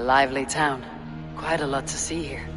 lively town. Quite a lot to see here.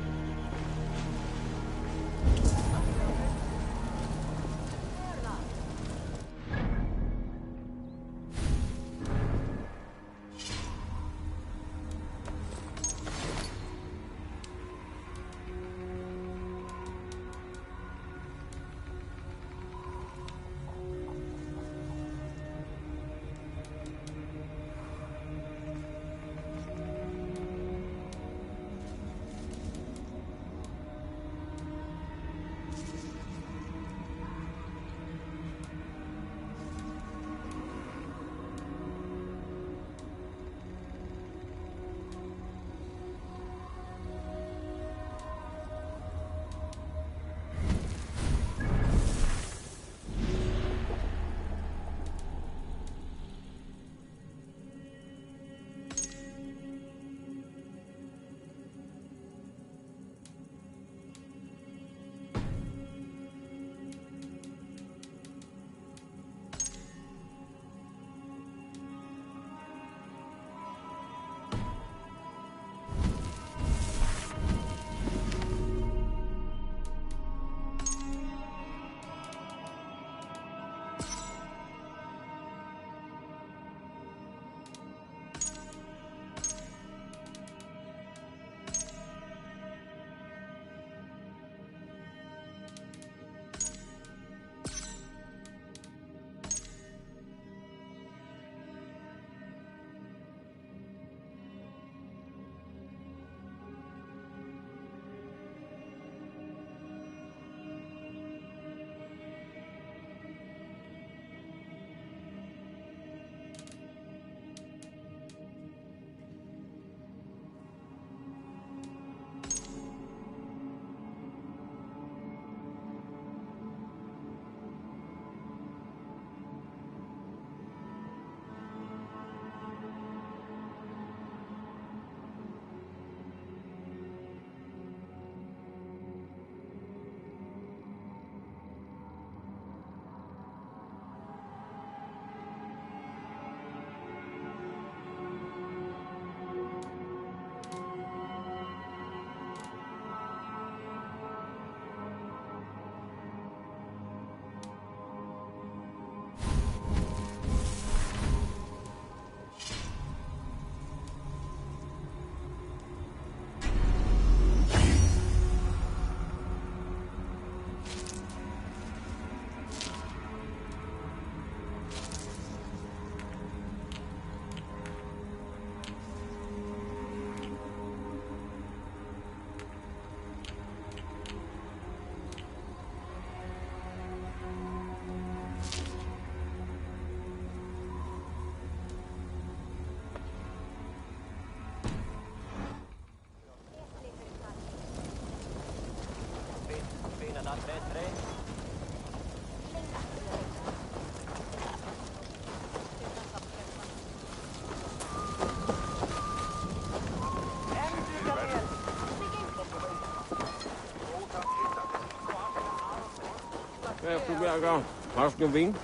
Jag proberar gå. Flaskan vin.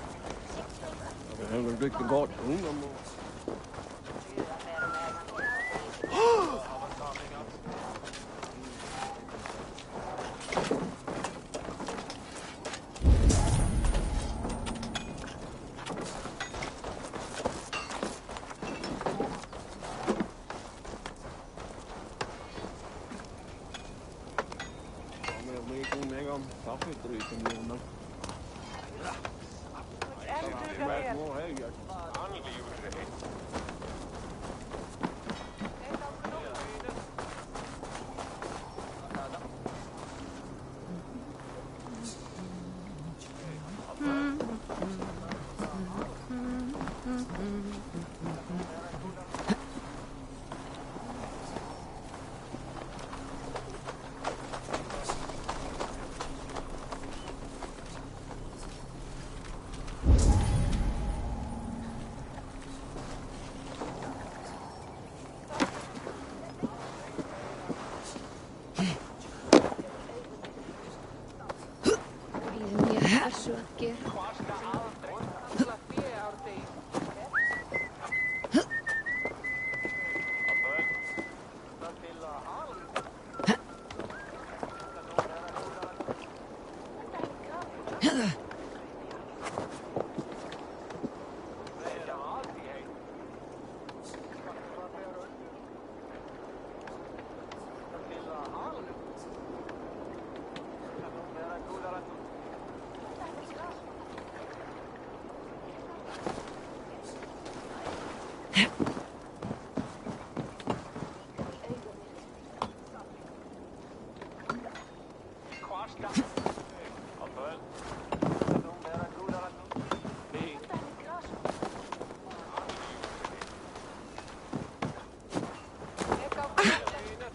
Jag behöver dricka gott.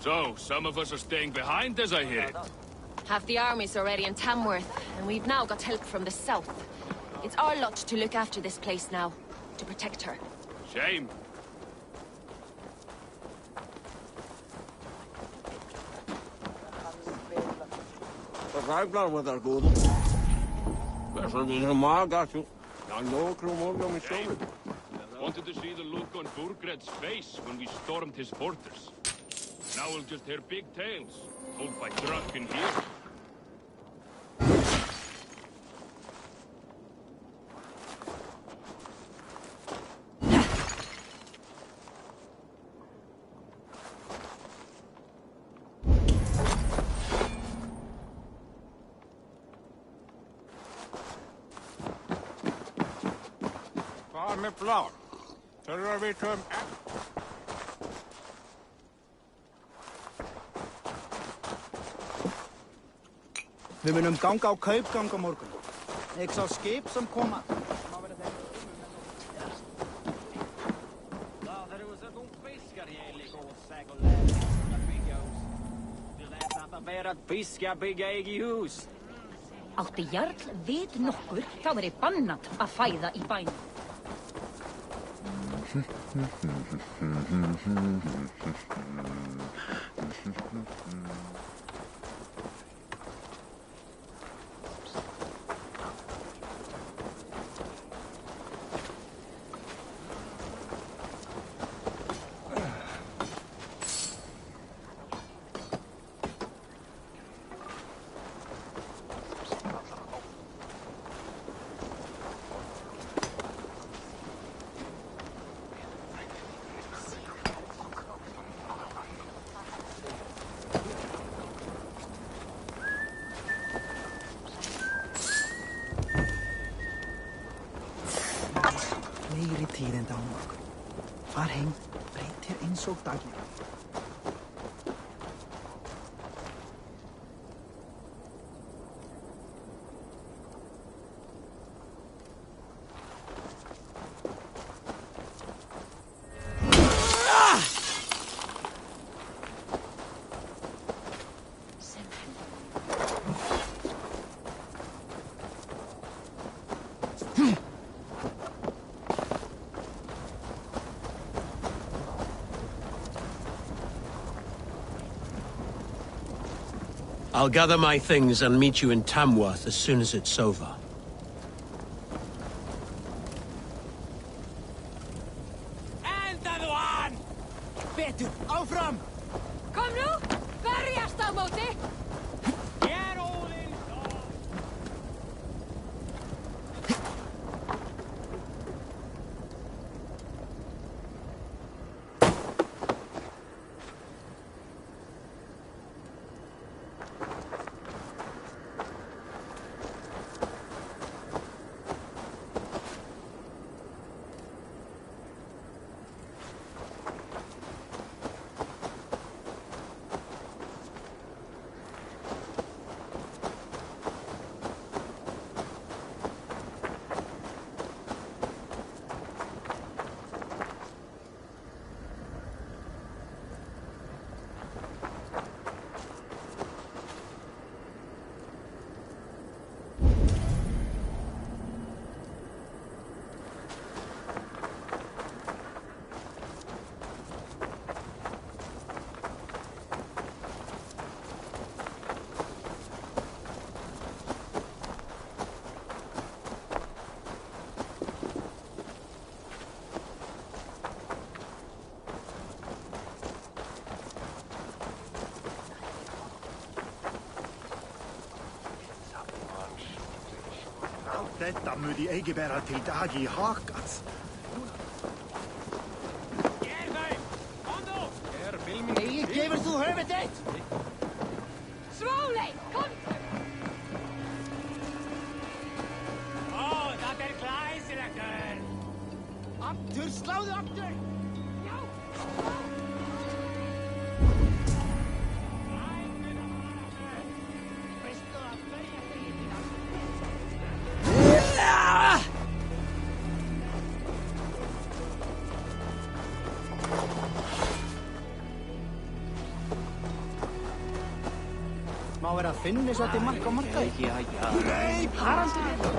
So, some of us are staying behind, as I hear it. Half the army's already in Tamworth, and we've now got help from the south. It's our lot to look after this place now, to protect her. Shame. Ragnar with our good. Better than a mag at you. I know Cromwell on my stomach. Wanted to see the look on Burgred's face when we stormed his fortress. Now we'll just hear big tales, told by drunken heroes. Far med blad. Tørrer vi tøm. Við munum ganga á kaupgang á morgun. Ég sá skip sem koma. Átti jarl vit nokkur, þá veri bannat að fæða í bænum. Fleiri tíðindi á morgun. Far heim, breyt þér eins og daglega. I'll gather my things and meet you in Tamworth as soon as it's over. Enda þú hann! Betur, áfram! Kom nú! Berjast á móti! Hér Óðinn! Þetta mun í eigi bera til dag í hakans. Eigi, gefur þú höfuð þitt? Slowly, kom! Dat glæsilegt. Aftur, sláðu aftur! Já! Veistu að hverja þegir þín að... Má vera að finna svo til mark á markaði? Nei, Haraldur!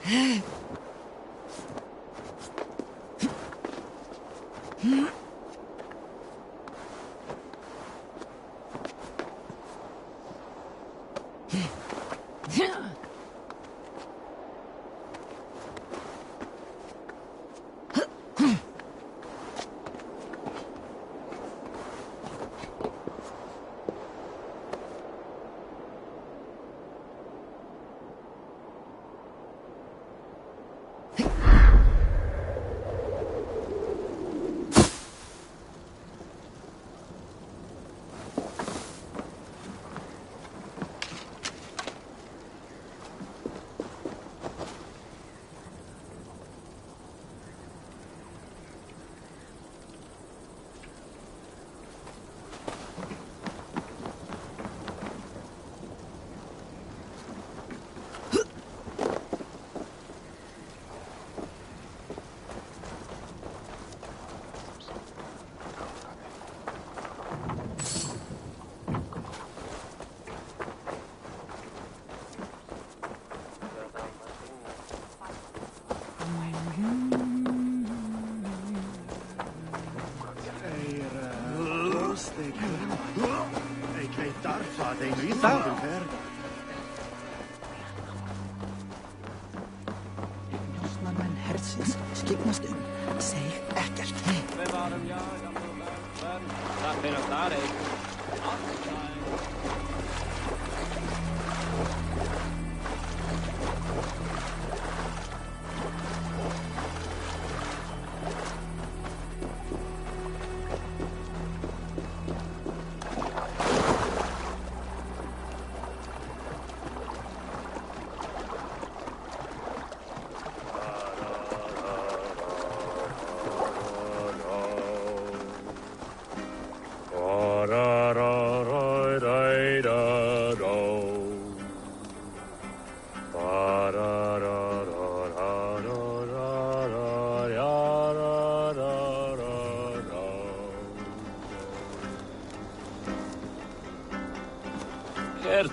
Care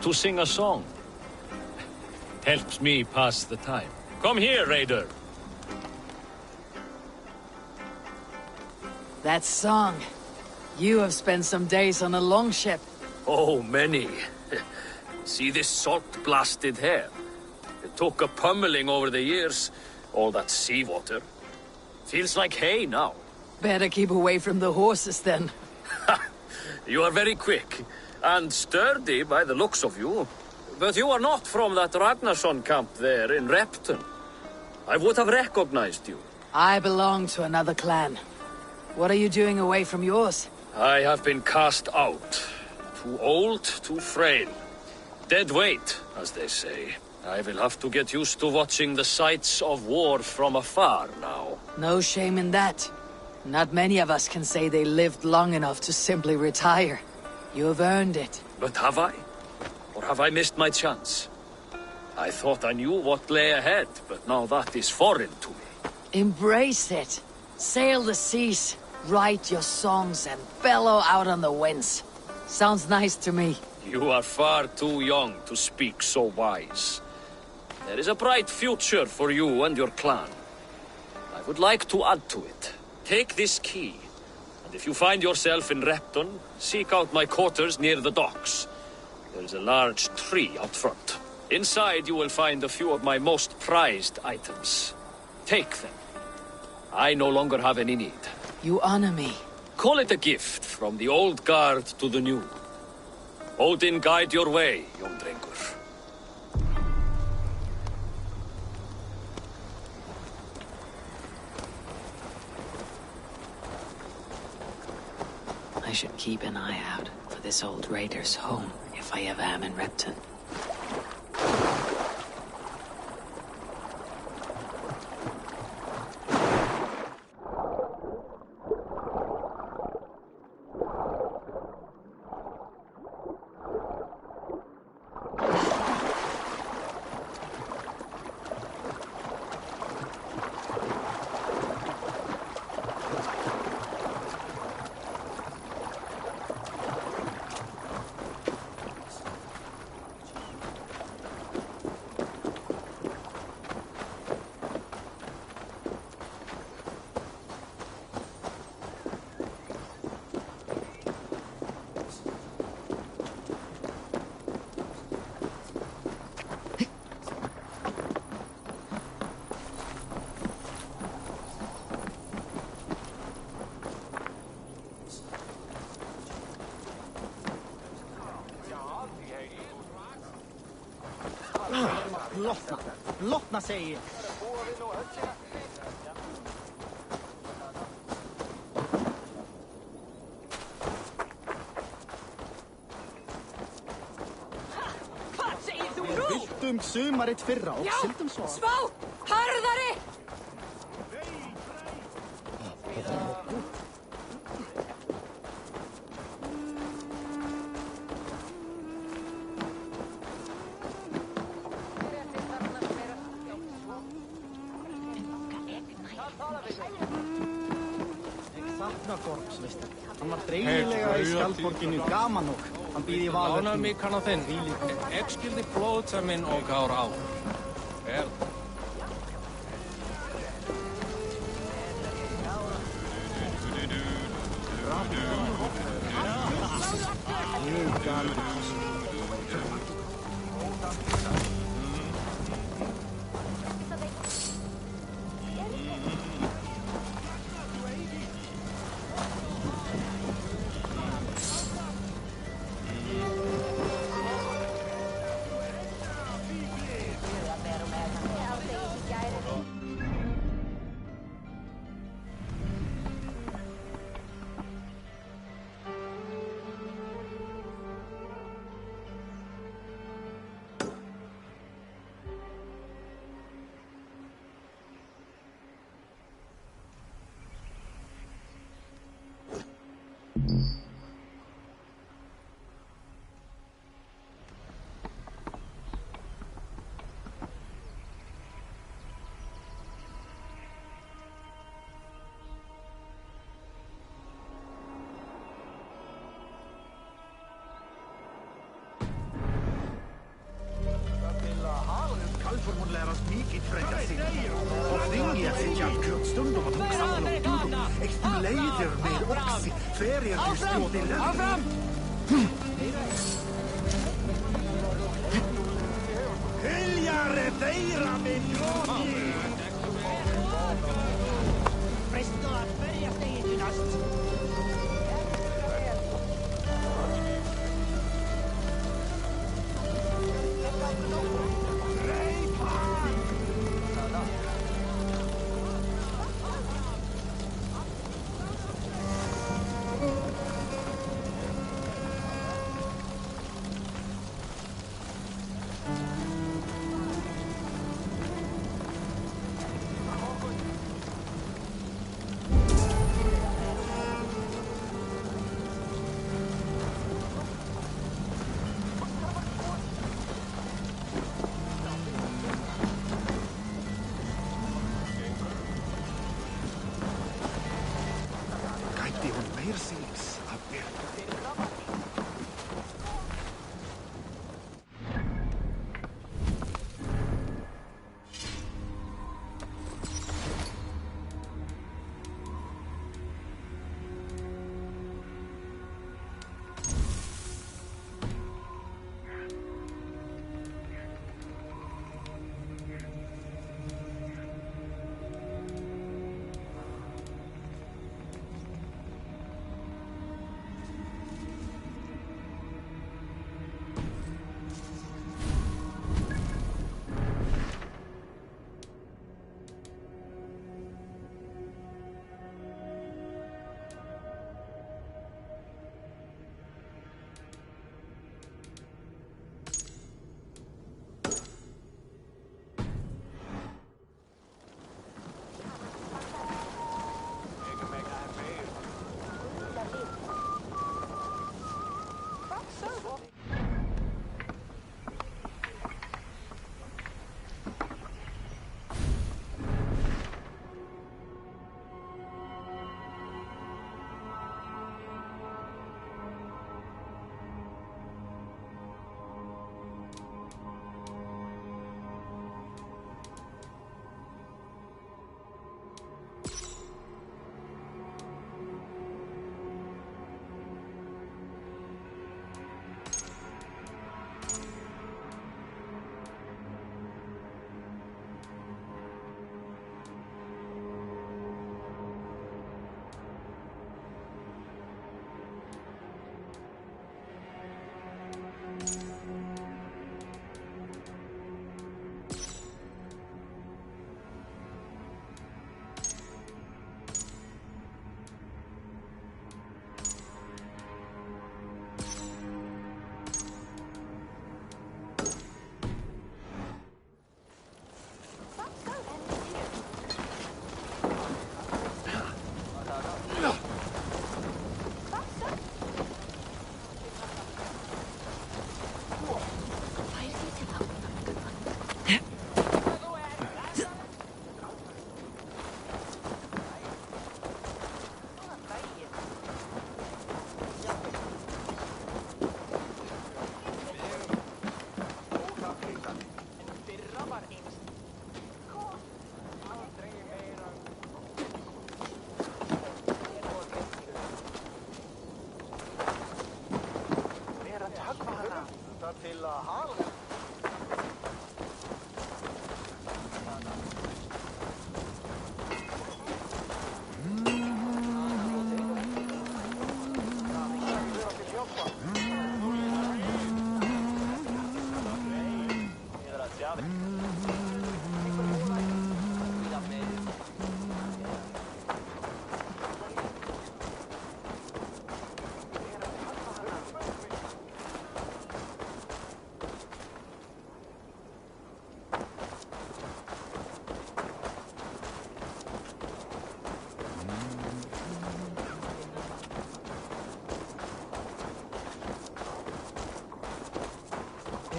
to sing a song? Helps me pass the time. Come here, raider. That song. You have spent some days on a longship. Oh, many. See this salt-blasted hair? It took a pummeling over the years. All that seawater. Feels like hay now. Better keep away from the horses then. You are very quick. And sturdy by the looks of you. But you are not from that Ragnarsson camp there in Repton. I would have recognized you. I belong to another clan. What are you doing away from yours? I have been cast out. Too old, too frail. Dead weight, as they say. I will have to get used to watching the sights of war from afar now. No shame in that. Not many of us can say they lived long enough to simply retire. You have earned it. But have I? Or have I missed my chance? I thought I knew what lay ahead, but now that is foreign to me. Embrace it. Sail the seas, write your songs, and bellow out on the winds. Sounds nice to me. You are far too young to speak so wise. There is a bright future for you and your clan. I would like to add to it. Take this key, and if you find yourself in Repton, seek out my quarters near the docks. There is a large tree out front. Inside you will find a few of my most prized items. Take them. I no longer have any need. You honor me. Call it a gift from the old guard to the new. Odin guide your way, young drengur. I should keep an eye out for this old raider's home if I ever am in Repton. Lotna. Lotna, säger jag. Hvað segir þú nú? Viltum sumarið fyrra og sildum svo. Svá! Harðari! Sakna Gorms, veistu. Hann var dreigilega í Skjaldborginni gaman og hann býði í Valhalla. Lána mig kann á þinn. Ég skildi blóðsa minn og gára á. Vel. Kalformun lär oss mycket fräcka sinne. Och ringet sitt hjärtkurt stundom att hon samlar och dum. Extuleider med oxi. Ferier till stånd i löften. Hyljare veira min rådgiv! Presto att börja stegetynast.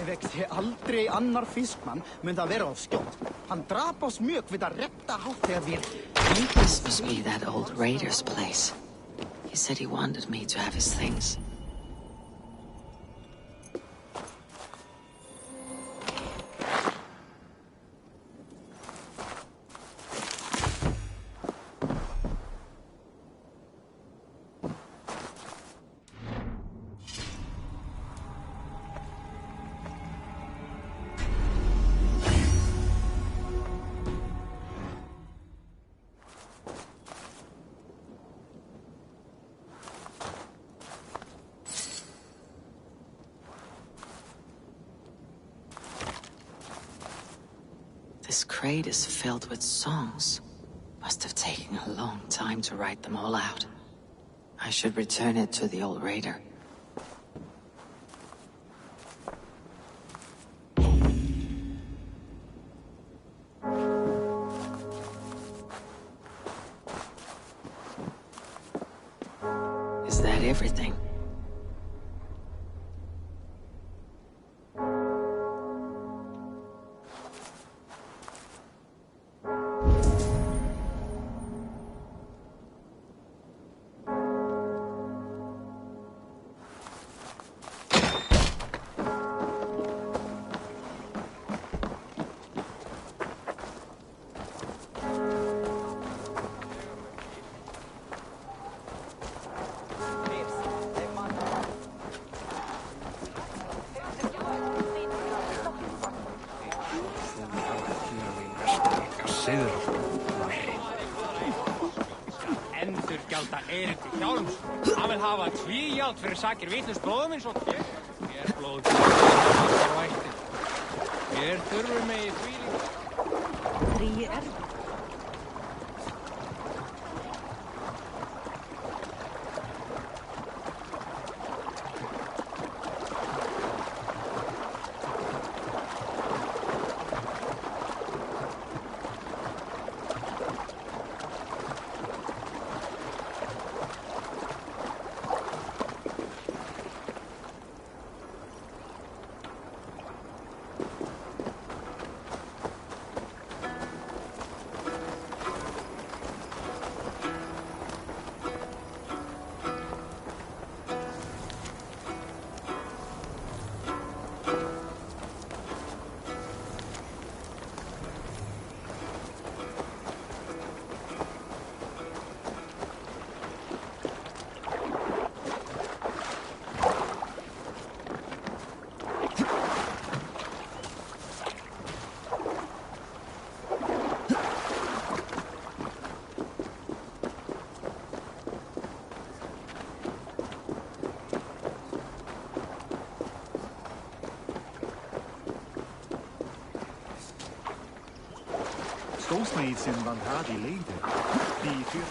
vexti aldrei annar fiskmann mun það vera of skjótt. Hann drap oss mjög við að retta hátt þegar við... This must be that old raider's place. He said he wanted me to have his things. This crate is filled with songs. Must have taken a long time to write them all out. I should return it to the old raider. Is that everything? Endurgjalda erindi Hjálms. Hann vil hafa tvígjald fyrir sakir vitlaus blóðumins og hér blóð á ættin. Hér þurfum við í þvílík. Frí er... Stolsmaids in Valhalla leden. Die vuur...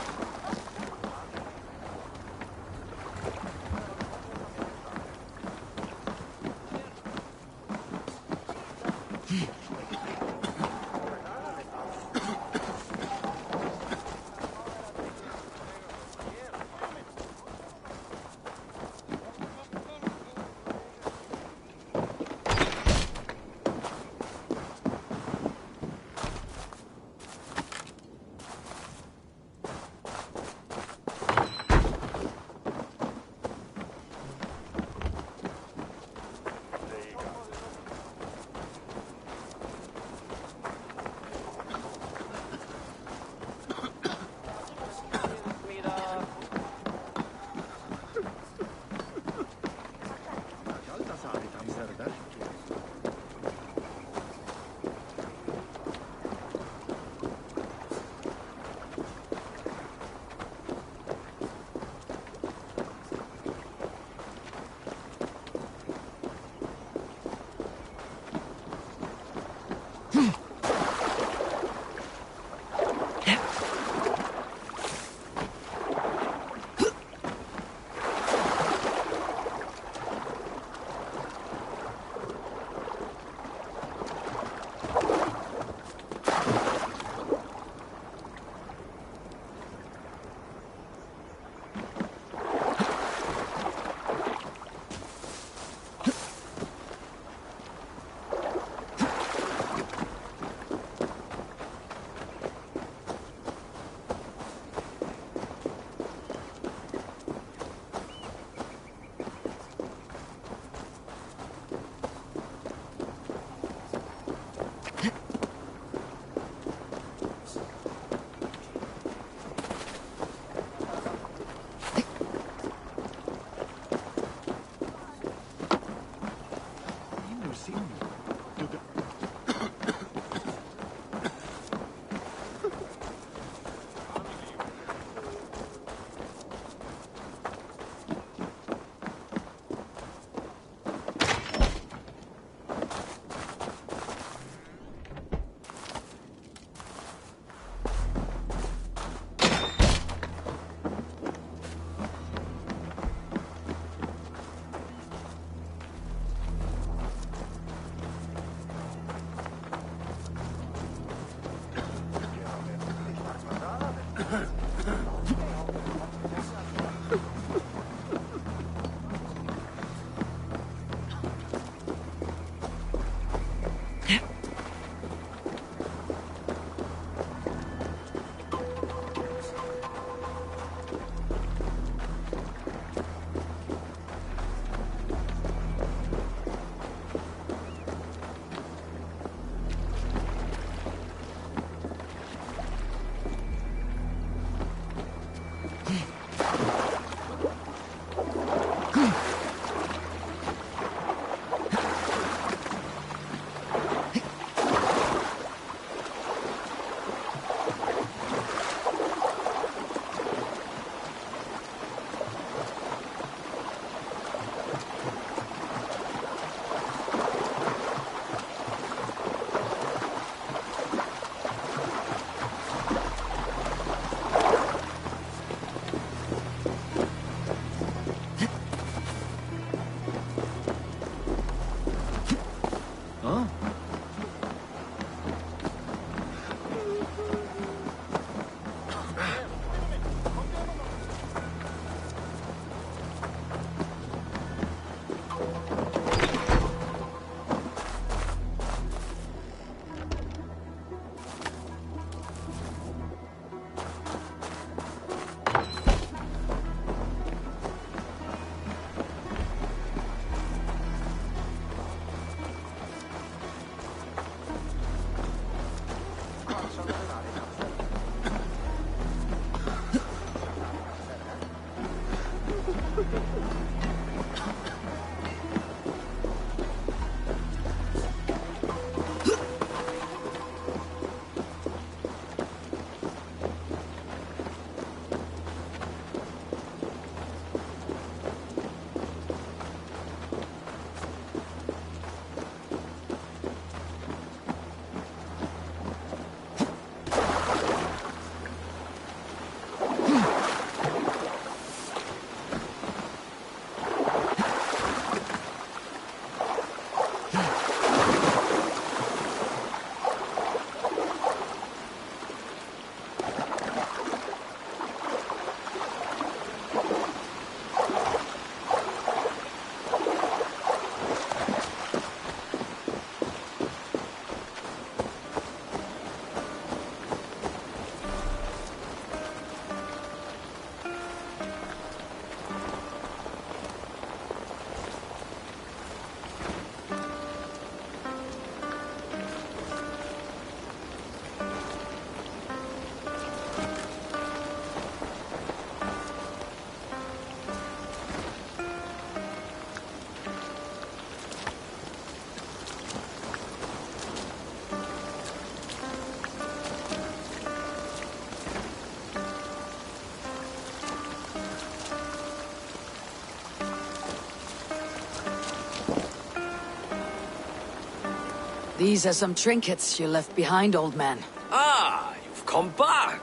These are some trinkets you left behind, old man. Ah, you've come back.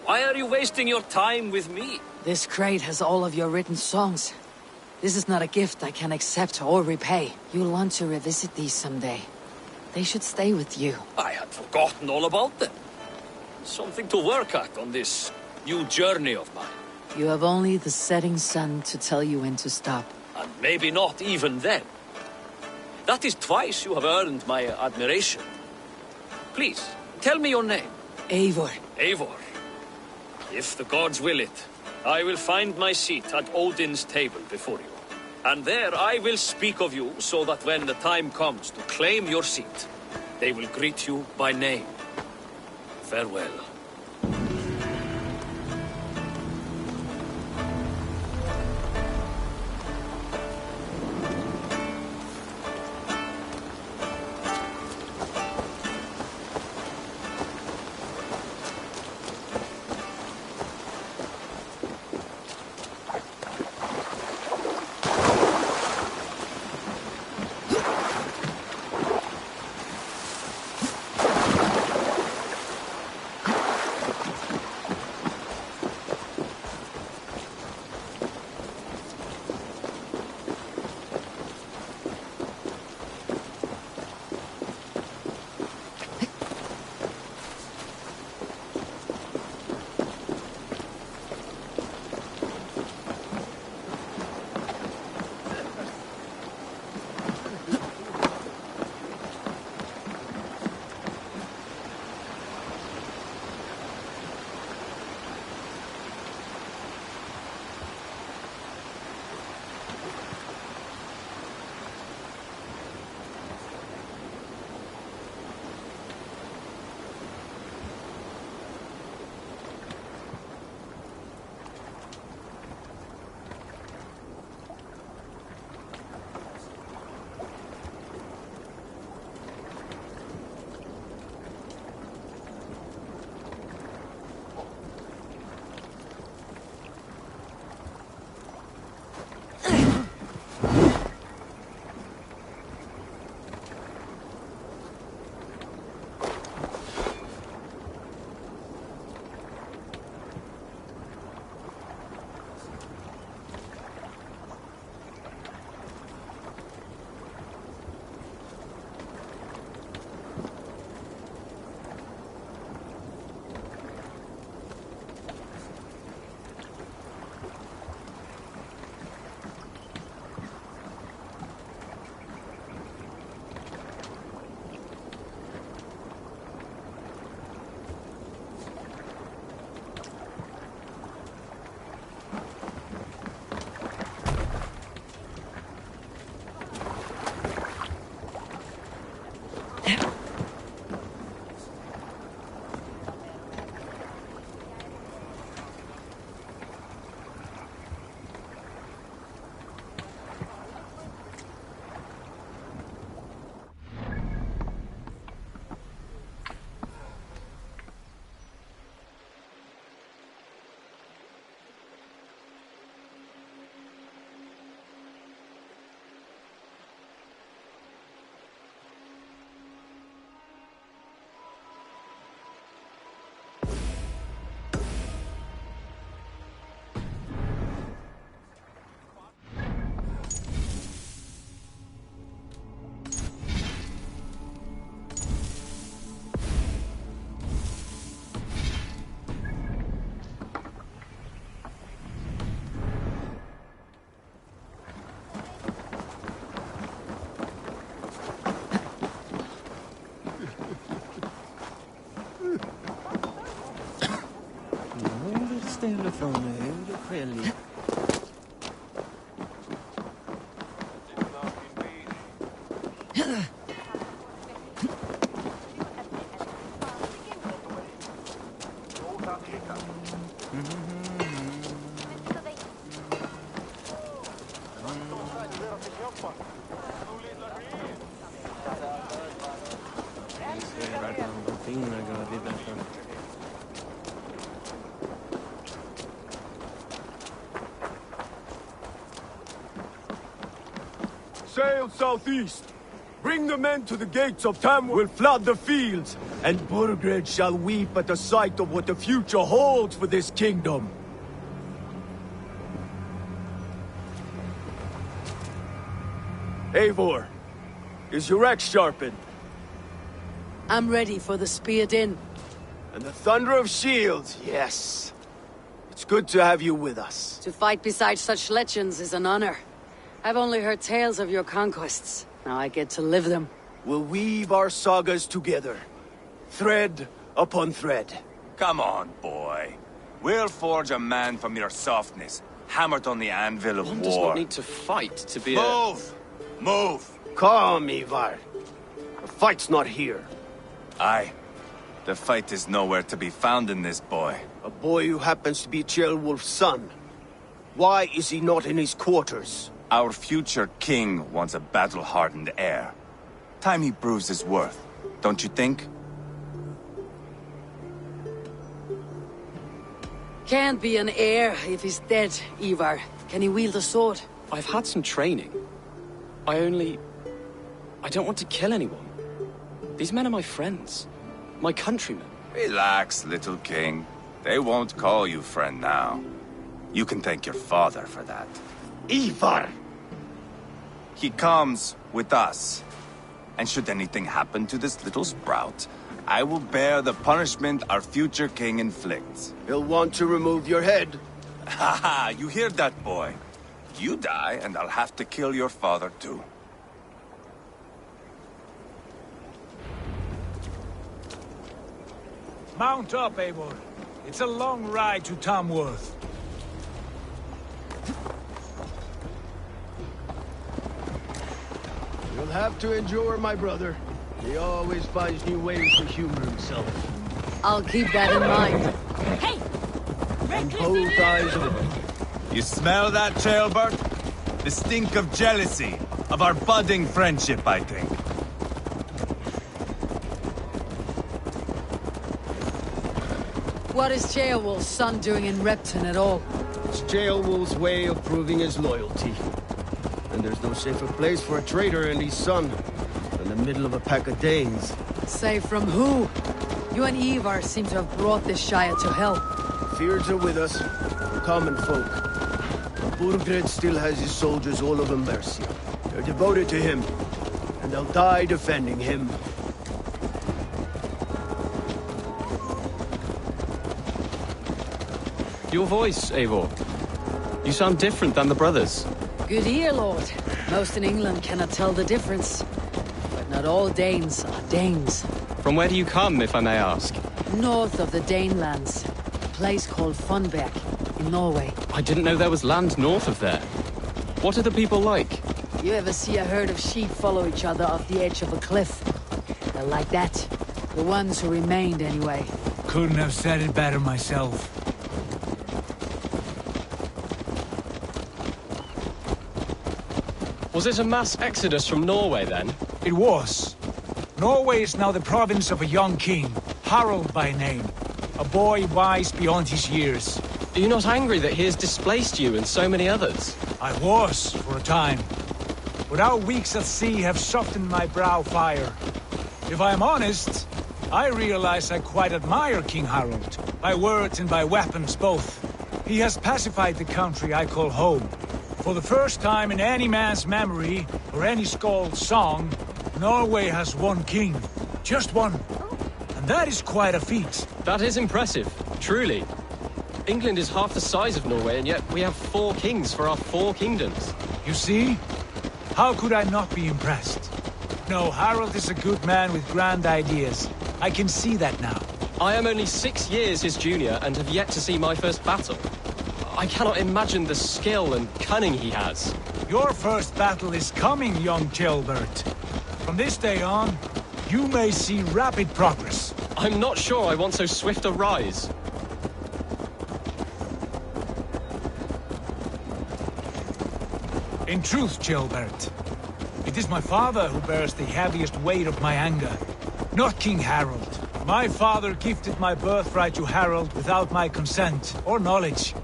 Why are you wasting your time with me? This crate has all of your written songs. This is not a gift I can accept or repay. You'll want to revisit these someday. They should stay with you. I had forgotten all about them. Something to work at on this new journey of mine. You have only the setting sun to tell you when to stop. And maybe not even then. That is twice you have earned my admiration. Please, tell me your name. Eivor. Eivor. If the gods will it, I will find my seat at Odin's table before you. And there I will speak of you so that when the time comes to claim your seat, they will greet you by name. Farewell. Sail southeast. Bring the men to the gates of Tamworth. We'll flood the fields, and Burgred shall weep at the sight of what the future holds for this kingdom. Eivor, is your axe sharpened? I'm ready for the spear din. And the thunder of shields, yes. It's good to have you with us. To fight beside such legends is an honor. I've only heard tales of your conquests. Now I get to live them. We'll weave our sagas together. Thread upon thread. Come on, boy. We'll forge a man from your softness, hammered on the anvil of One war. does not need to fight to be Move! Move! Calm, Ivar. The fight's not here. Aye. The fight is nowhere to be found in this boy. A boy who happens to be Ceolwulf's son. Why is he not in his quarters? Our future king wants a battle-hardened heir. Time he proves his worth, don't you think? Can't be an heir if he's dead, Ivar. Can he wield a sword? I've had some training. I don't want to kill anyone. These men are my friends. My countrymen. Relax, little king. They won't call you friend now. You can thank your father for that. Ivar! He comes with us. And should anything happen to this little sprout, I will bear the punishment our future king inflicts. He'll want to remove your head. Ha ha! You hear that, boy? You die, and I'll have to kill your father, too. Mount up, Eivor. It's a long ride to Tamworth. You'll have to endure, my brother. He always finds new ways to humor himself. I'll keep that in mind. Hey! And both eyes open. You smell that, Ceolbert? The stink of jealousy, of our budding friendship, I think. What is Ceolwulf's son doing in Repton at all? It's Ceolwulf's way of proving his loyalty. And there's no safer place for a traitor and his son than the middle of a pack of Danes. Safe from who? You and Ivar seem to have brought this Shire to hell. Fears are with us, common folk. But Burgred still has his soldiers all over Mercia. They're devoted to him, and they'll die defending him. Your voice, Eivor. You sound different than the brothers. Good ear, Lord. Most in England cannot tell the difference. But not all Danes are Danes. From where do you come, if I may ask? North of the Danelands. A place called Funberg, in Norway. I didn't know there was land north of there. What are the people like? You ever see a herd of sheep follow each other off the edge of a cliff? They're like that. The ones who remained, anyway. Couldn't have said it better myself. Was it a mass exodus from Norway, then? It was. Norway is now the province of a young king, Harald by name. A boy wise beyond his years. Are you not angry that he has displaced you and so many others? I was, for a time. But our weeks at sea have softened my brow fire. If I am honest, I realize I quite admire King Harald. By words and by weapons both. He has pacified the country I call home. For the first time in any man's memory, or any skald's song, Norway has one king. Just one. And that is quite a feat. That is impressive, truly. England is half the size of Norway, and yet we have 4 kings for our 4 kingdoms. You see? How could I not be impressed? No, Harald is a good man with grand ideas. I can see that now. I am only 6 years his junior and have yet to see my first battle. I cannot imagine the skill and cunning he has. Your first battle is coming, young Gilbert. From this day on, you may see rapid progress. I'm not sure I want so swift a rise. In truth, Gilbert, it is my father who bears the heaviest weight of my anger, not King Harold. My father gifted my birthright to Harold without my consent or knowledge,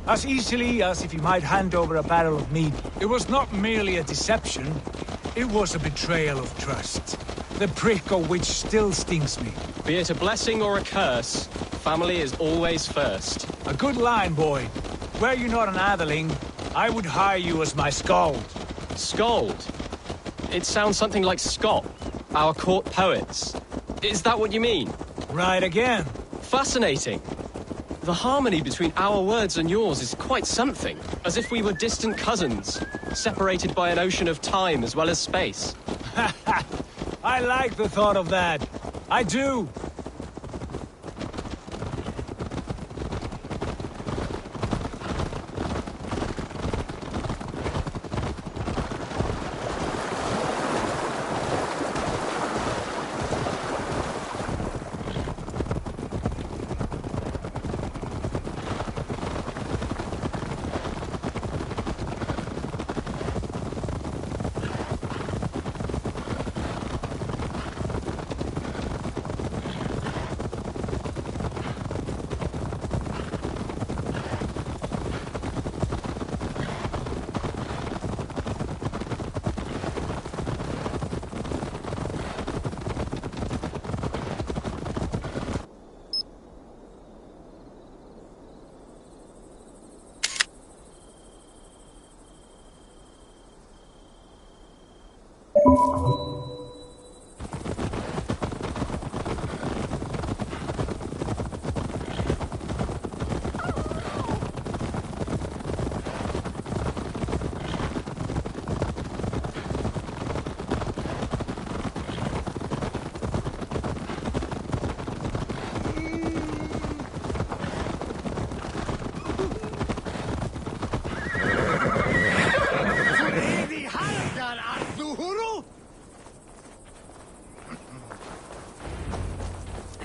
as easily as if he might hand over a barrel of meat. It was not merely a deception, it was a betrayal of trust, the prick of which still stings me. Be it a blessing or a curse, family is always first. A good line, boy. Were you not an atheling, I would hire you as my skald. Skald? It sounds something like Scott, our court poets. Is that what you mean? Right again. Fascinating. The harmony between our words and yours is quite something. As if we were distant cousins, separated by an ocean of time as well as space. I like the thought of that. I do.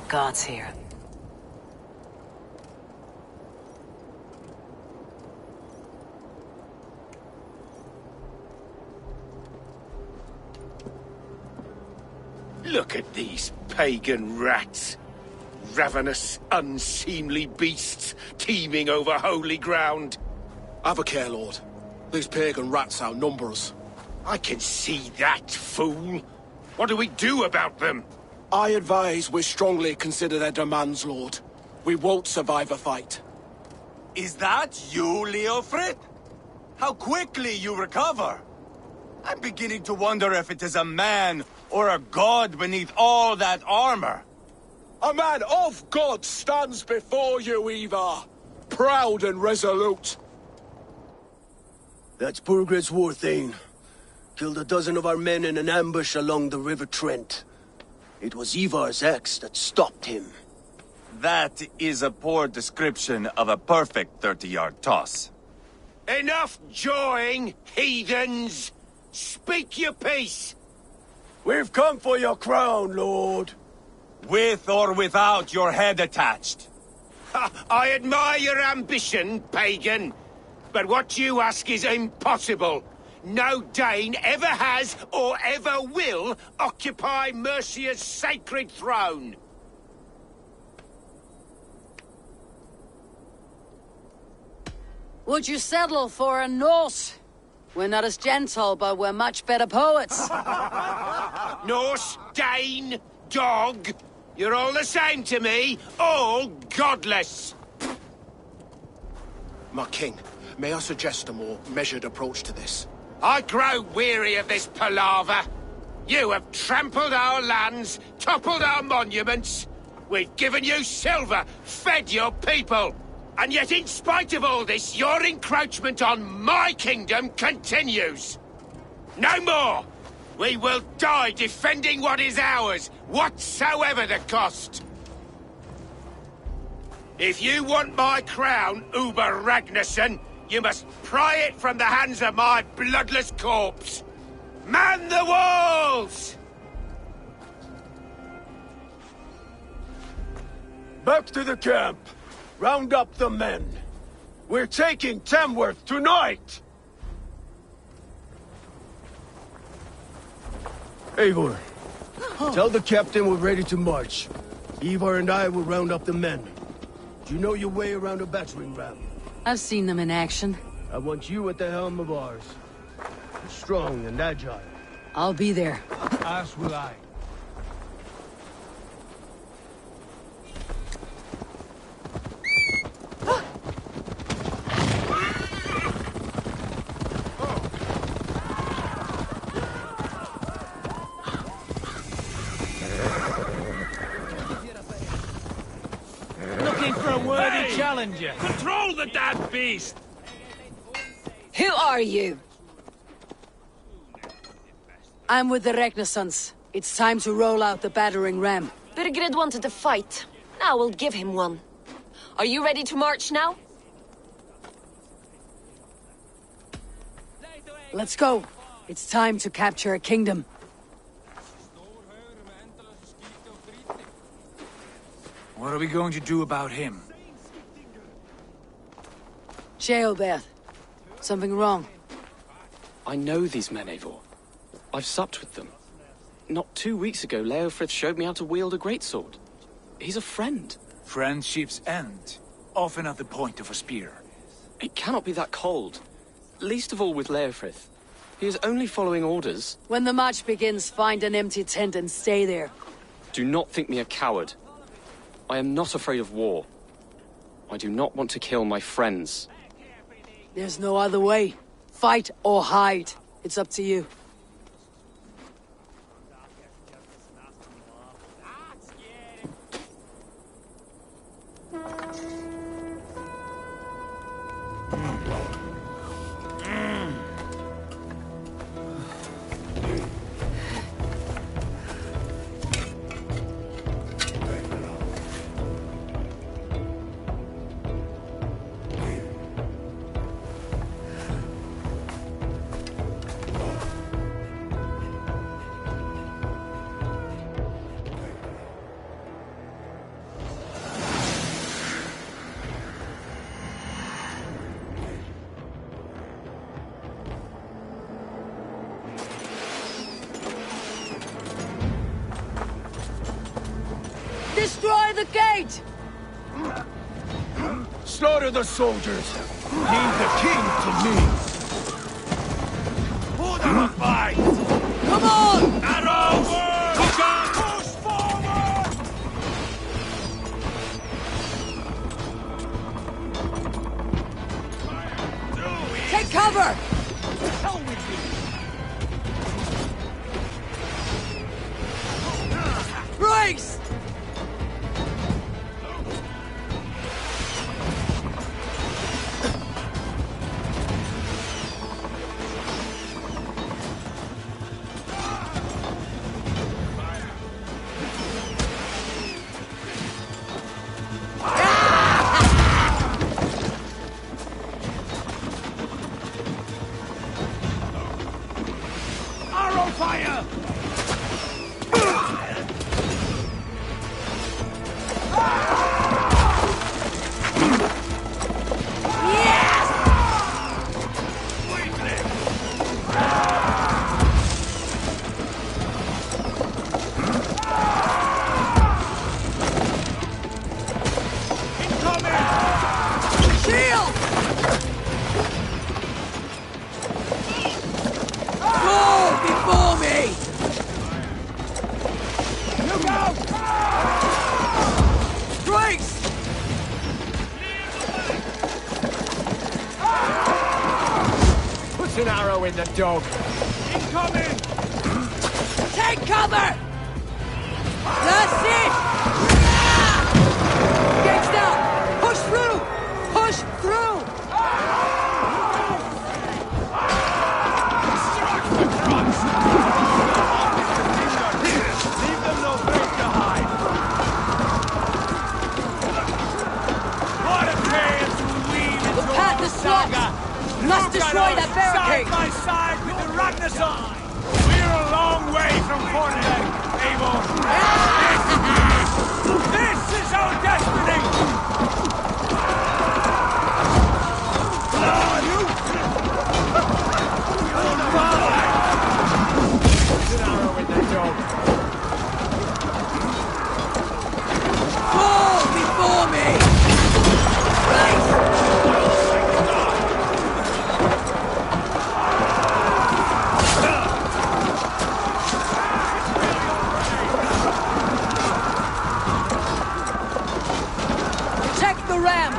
God's here. Look at these pagan rats. Ravenous, unseemly beasts teeming over holy ground. Have a care, Lord. These pagan rats outnumber us. I can see that, fool. What do we do about them? I advise we strongly consider their demands, Lord. We won't survive a fight. Is that you, Leofrid? How quickly you recover! I'm beginning to wonder if it is a man or a god beneath all that armor. A man of God stands before you, Ivar. Proud and resolute. That's Burgred's war thane. Killed a dozen of our men in an ambush along the River Trent. It was Ivar's axe that stopped him. That is a poor description of a perfect 30-yard toss. Enough jawing, heathens! Speak your piece! We've come for your crown, Lord. With or without your head attached. I admire your ambition, pagan. But what you ask is impossible. No Dane ever has or ever will occupy Mercia's sacred throne. Would you settle for a Norse? We're not as gentle, but we're much better poets. Norse, Dane, dog. You're all the same to me. All godless. My king, may I suggest a more measured approach to this? I grow weary of this palaver. You have trampled our lands, toppled our monuments. We've given you silver, fed your people. And yet, in spite of all this, your encroachment on my kingdom continues. No more! We will die defending what is ours, whatsoever the cost. If you want my crown, Uber Ragnarsson, you must pry it from the hands of my bloodless corpse. Man the walls! Back to the camp. Round up the men. We're taking Tamworth tonight! Eivor, tell the captain we're ready to march. Ivar and I will round up the men. Do you know your way around a battering ram? I've seen them in action. I want you at the helm of ours. You're strong and agile. I'll be there. As will I. Looking for a worthy challenger. Control the damn beast! Who are you? I'm with the Ragnarsons. It's time to roll out the battering ram. Birgrid wanted to fight. Now we'll give him one. Are you ready to march now? Let's go. It's time to capture a kingdom. What are we going to do about him? Sheobeth. Something wrong? I know these men, Eivor. I've supped with them. Not 2 weeks ago, Leofrith showed me how to wield a greatsword. He's a friend. Friendships end, often at the point of a spear. It cannot be that cold. Least of all with Leofrith. He is only following orders. When the march begins, find an empty tent and stay there. Do not think me a coward. I am not afraid of war. I do not want to kill my friends. There's no other way. Fight or hide. It's up to you. Destroy the gate! Slaughter the soldiers! Leave the king to me! Who the fight? Come on! Arrows! Push forward! Take cover! Hell with you! Brace! Arrow fire! An arrow in the dog. Incoming! Take cover! That's it! Gates down! Push through! Push through! Leave them no place to hide! saga! Must destroy that barricade! Side by side with the Ragnarsson! We're a long way from Fortnite, Eivor! This is our destiny! Fall before me! Protect the ram!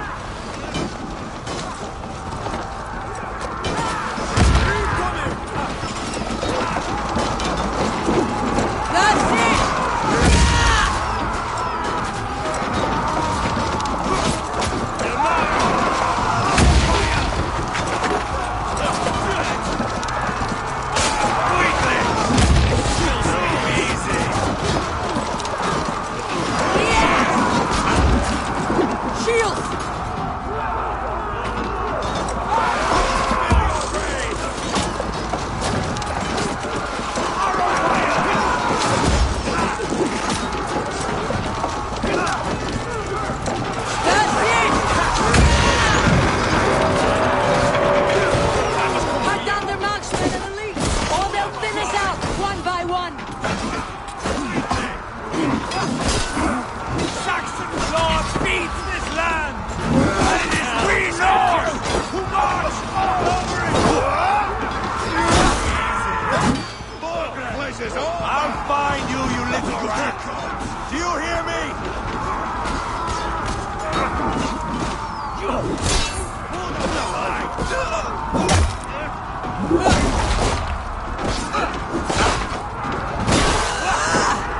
That's it! Shields! That's it! Cut down their marksmen and elite, or they'll thin us out one by one. Saxon blood feeds this land! And it is we Norse who march all over it! I'll find you, you little dick! Do you hear me?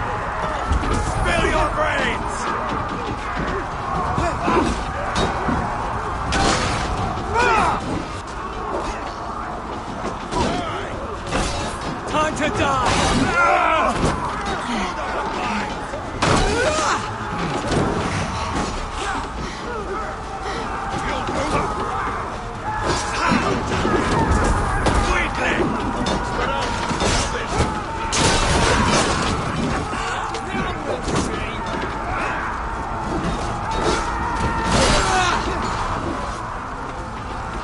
Spill your brains! Time to die!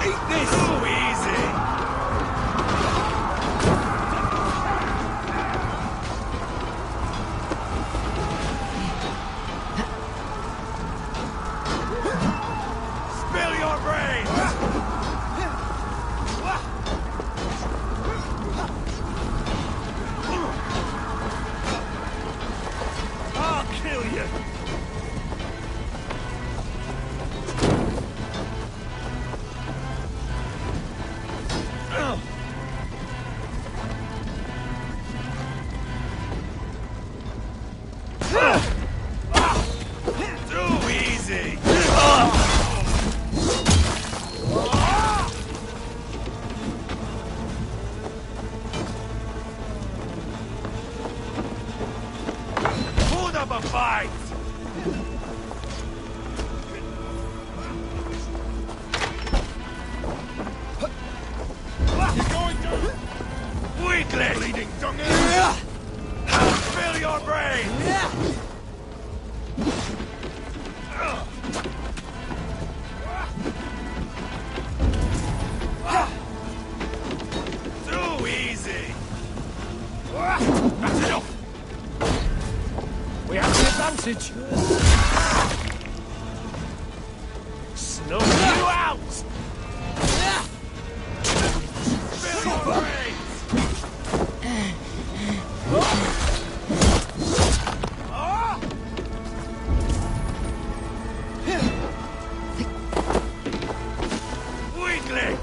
Eat this! Too easy! Spill your brains! I'll kill you! Too easy! Put up a fight! You're going to... Weakling! Bleeding tongue! Spill your brains! Too easy! That's enough! We have the advantage! Snuff you out! Spill your brains! Weakling!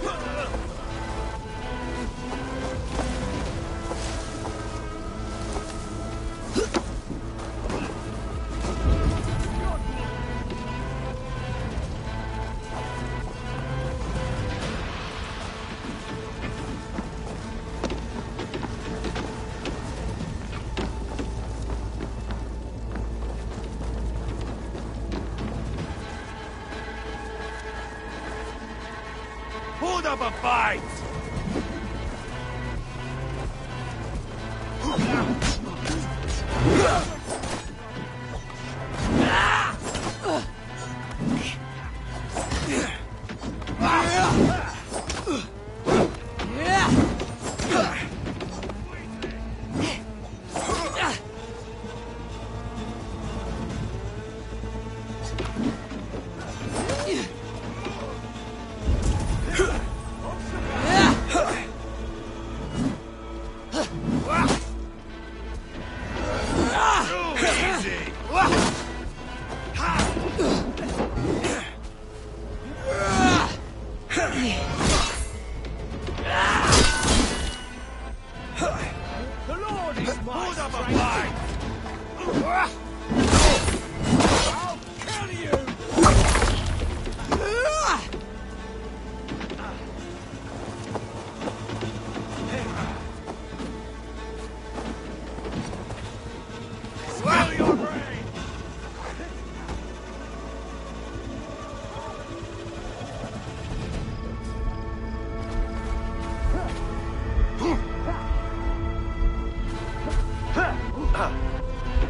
Put up a fight!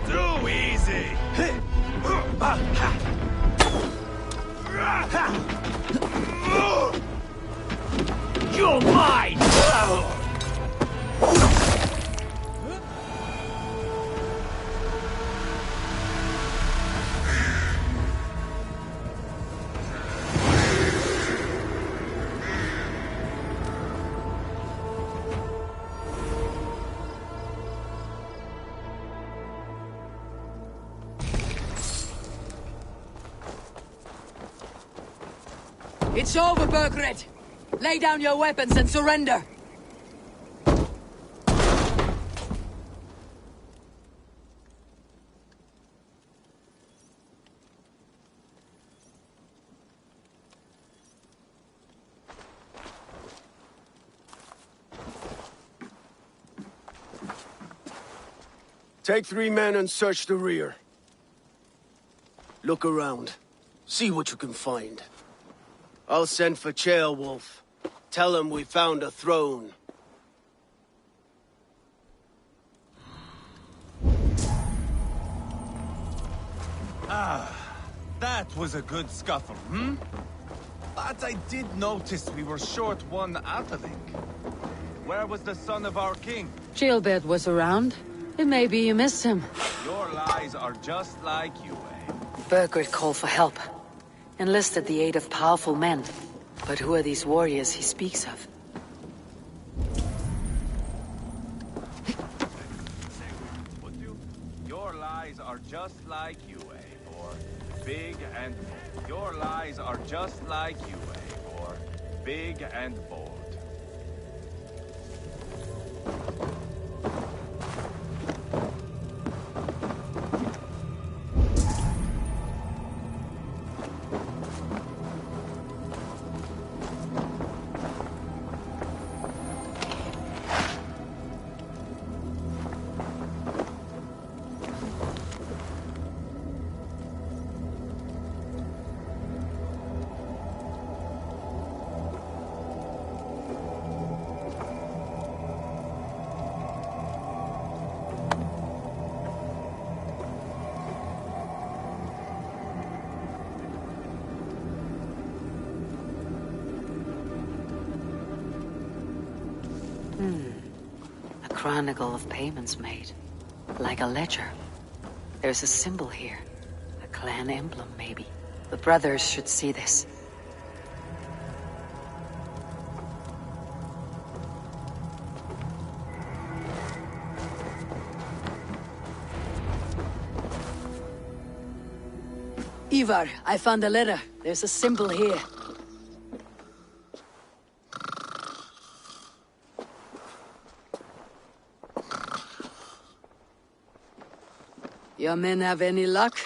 Too easy! You're mine! It's over, Burgred! Lay down your weapons and surrender! Take 3 men and search the rear. Look around. See what you can find. I'll send for Ceolwulf. Tell him we found a throne. Ah, that was a good scuffle, hmm? But I did notice we were short one Atheling. Where was the son of our king? Gilbert was around. It may be you missed him. Your lies are just like you, eh? Burgred called for help. Enlisted the aid of powerful men. But who are these warriors he speaks of? Your lies are just like you, eh? Or big and bold. Your lies are just like you, eh? Or big and bold. A chronicle of payments made. Like a ledger. There's a symbol here. A clan emblem, maybe. The brothers should see this. Ivar, I found a letter. There's a symbol here. Your men have any luck?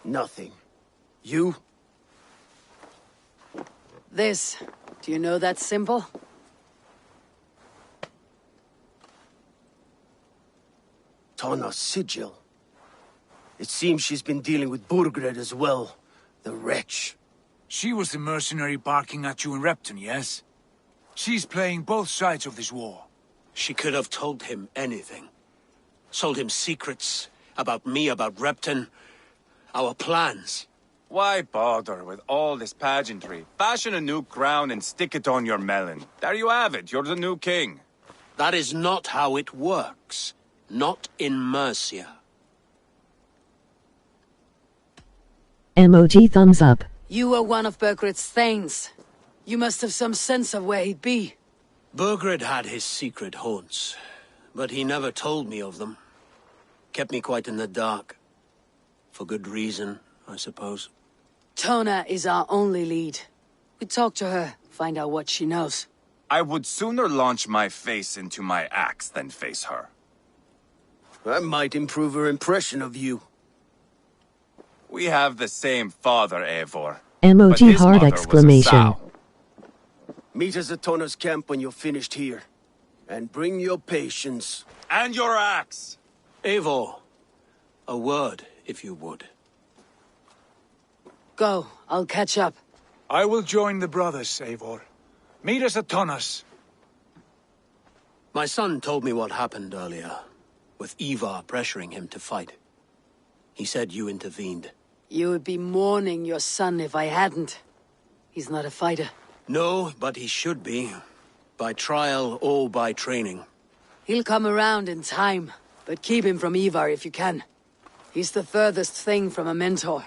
Nothing. You? This. Do you know that symbol? Tana's sigil. It seems she's been dealing with Burgred as well. The wretch. She was the mercenary barking at you in Repton, yes? She's playing both sides of this war. She could have told him anything. Sold him secrets about me, about Repton, our plans. Why bother with all this pageantry? Fashion a new crown and stick it on your melon. There you have it, you're the new king. That is not how it works. Not in Mercia. Emoji thumbs up. You were one of Burgred's thanes. You must have some sense of where he'd be. Burgred had his secret haunts, but he never told me of them. Kept me quite in the dark. For good reason, I suppose. Tona is our only lead. We talk to her, find out what she knows. I would sooner launch my face into my axe than face her. That might improve her impression of you. We have the same father, Eivor. Emoji heart exclamation. Meet us at Tona's camp when you're finished here. And bring your patience. And your axe! Eivor, a word, if you would. Go, I'll catch up. I will join the brothers, Eivor. Meet us at Tonas. My son told me what happened earlier, with Ivar pressuring him to fight. He said you intervened. You would be mourning your son if I hadn't. He's not a fighter. No, but he should be. By trial or by training. He'll come around in time, but keep him from Ivar if you can. He's the furthest thing from a mentor.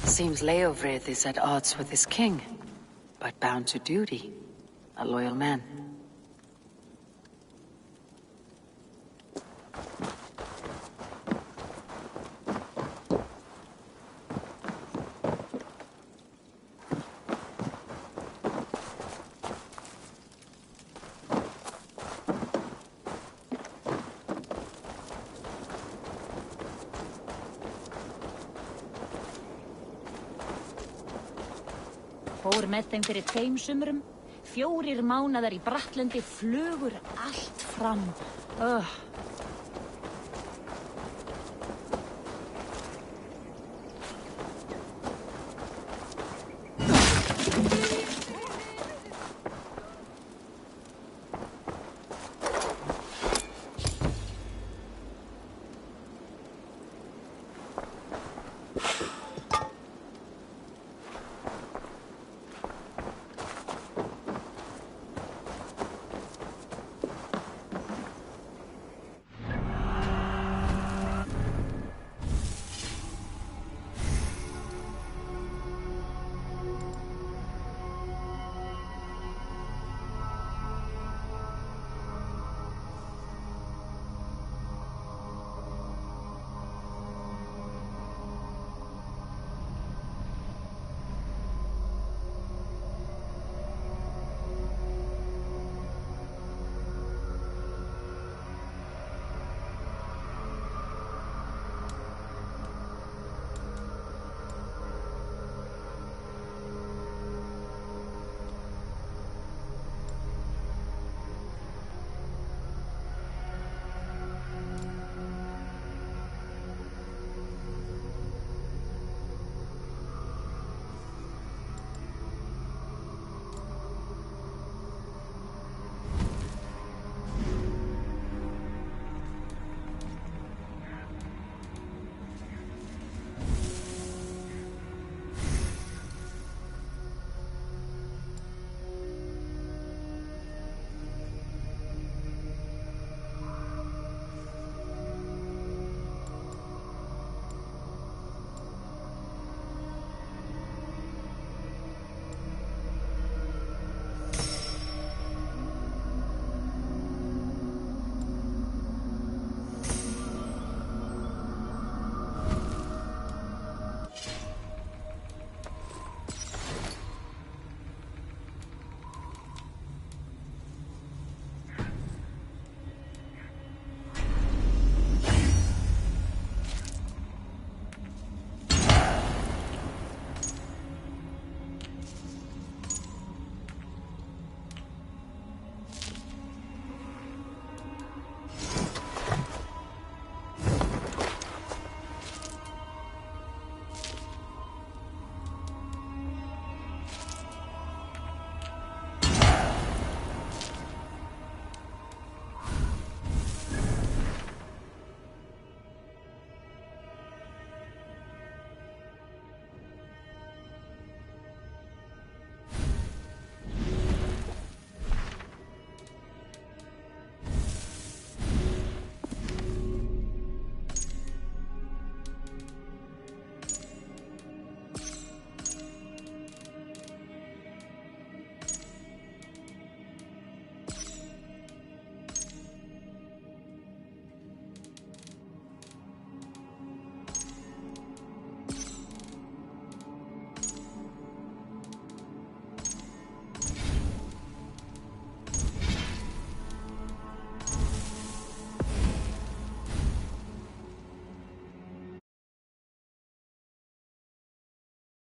Seems Leofrith is at odds with his king, but bound to duty. A loyal man. Fór með þeim fyrir 2 sumrum. 4 mánaðar í Brattlendi, flugur allt fram.